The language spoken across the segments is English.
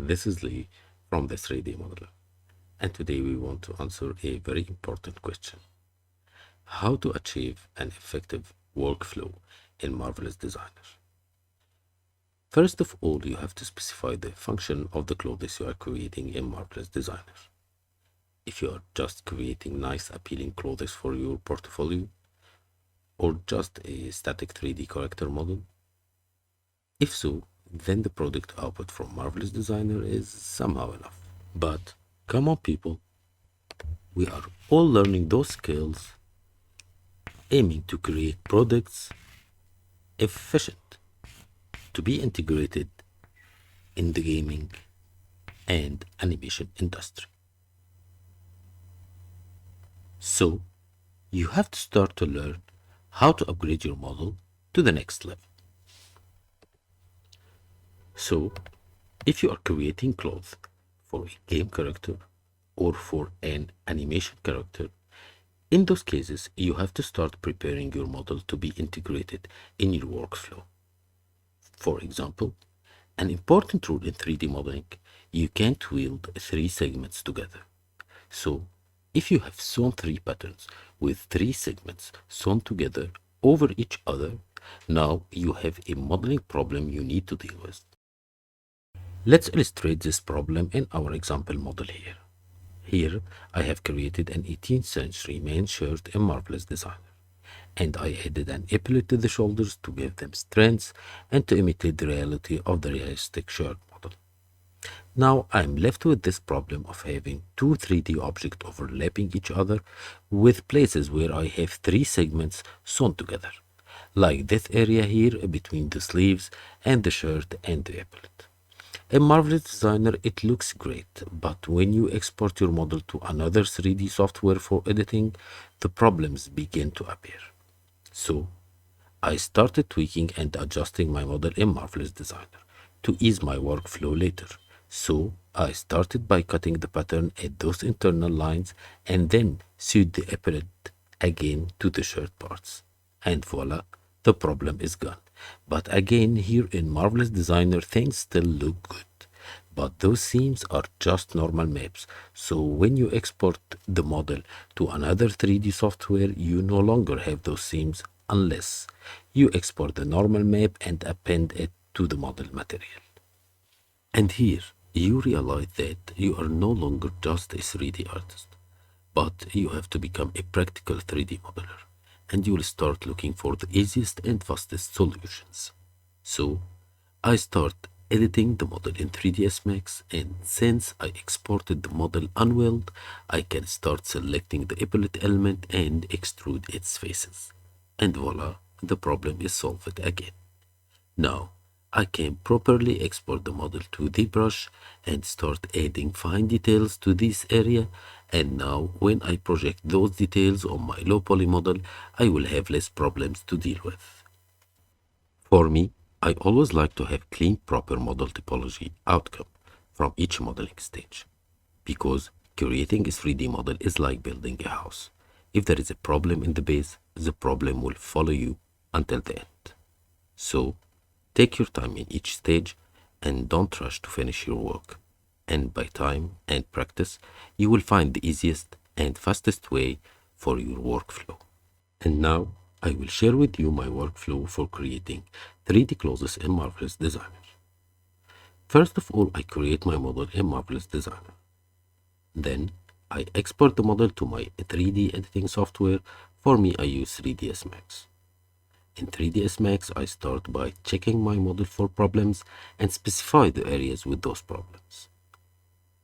This is Lee from the 3D Modeler, and today we want to answer a very important question: how to achieve an effective workflow in Marvelous Designer. First of all, you have to specify the function of the clothes you are creating in Marvelous Designer. If you are just creating nice, appealing clothes for your portfolio, or just a static 3D character model. If so, then the product output from Marvelous Designer is somehow enough. But come on, people, we are all learning those skills, aiming to create products efficient to be integrated in the gaming and animation industry. So, you have to start to learn how to upgrade your model to the next level. So, if you are creating clothes for a game character or for an animation character, in those cases, you have to start preparing your model to be integrated in your workflow. For example, an important rule in 3D modeling, you can't weld three segments together. So, if you have sewn three patterns with three segments sewn together over each other, now you have a modeling problem you need to deal with. Let's illustrate this problem in our example model here. Here, I have created an 18th century men's shirt in Marvelous Designer, and I added an epaulette to the shoulders to give them strength and to imitate the reality of the realistic shirt model. Now I'm left with this problem of having two 3D objects overlapping each other with places where I have three segments sewn together, like this area here between the sleeves and the shirt and the epaulette. In Marvelous Designer, it looks great, but when you export your model to another 3D software for editing, the problems begin to appear. So, I started tweaking and adjusting my model in Marvelous Designer to ease my workflow later. So, I started by cutting the pattern at those internal lines and then sewed the epaulette again to the shirt parts. And voila, the problem is gone. But again, here in Marvelous Designer, things still look good. But those seams are just normal maps. So when you export the model to another 3D software, you no longer have those seams unless you export the normal map and append it to the model material. And here, you realize that you are no longer just a 3D artist, but you have to become a practical 3D modeler, and you will start looking for the easiest and fastest solutions. So, I start editing the model in 3ds Max, and since I exported the model unweld, I can start selecting the epaulette element and extrude its faces. And voila, the problem is solved again. Now, I can properly export the model to the brush and start adding fine details to this area, and now when I project those details on my low poly model, I will have less problems to deal with. For me, I always like to have clean, proper model typology outcome from each modeling stage, because creating a 3D model is like building a house. If there is a problem in the base, the problem will follow you until the end. So, take your time in each stage and don't rush to finish your work. And by time and practice, you will find the easiest and fastest way for your workflow. And now, I will share with you my workflow for creating 3D clothes in Marvelous Designer. First of all, I create my model in Marvelous Designer. Then, I export the model to my 3D editing software. For me, I use 3ds Max. In 3ds Max, I start by checking my model for problems and specify the areas with those problems.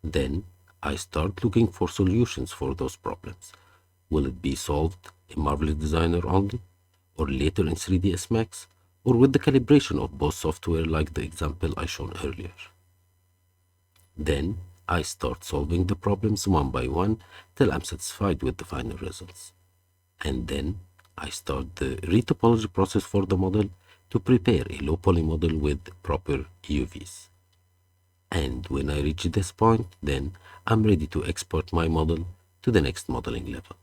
Then, I start looking for solutions for those problems. Will it be solved in Marvelous Designer only, or later in 3ds Max, or with the calibration of both software like the example I shown earlier? Then, I start solving the problems one by one till I'm satisfied with the final results. And then, I start the retopology process for the model to prepare a low poly model with proper UVs. And when I reach this point, then I'm ready to export my model to the next modeling level.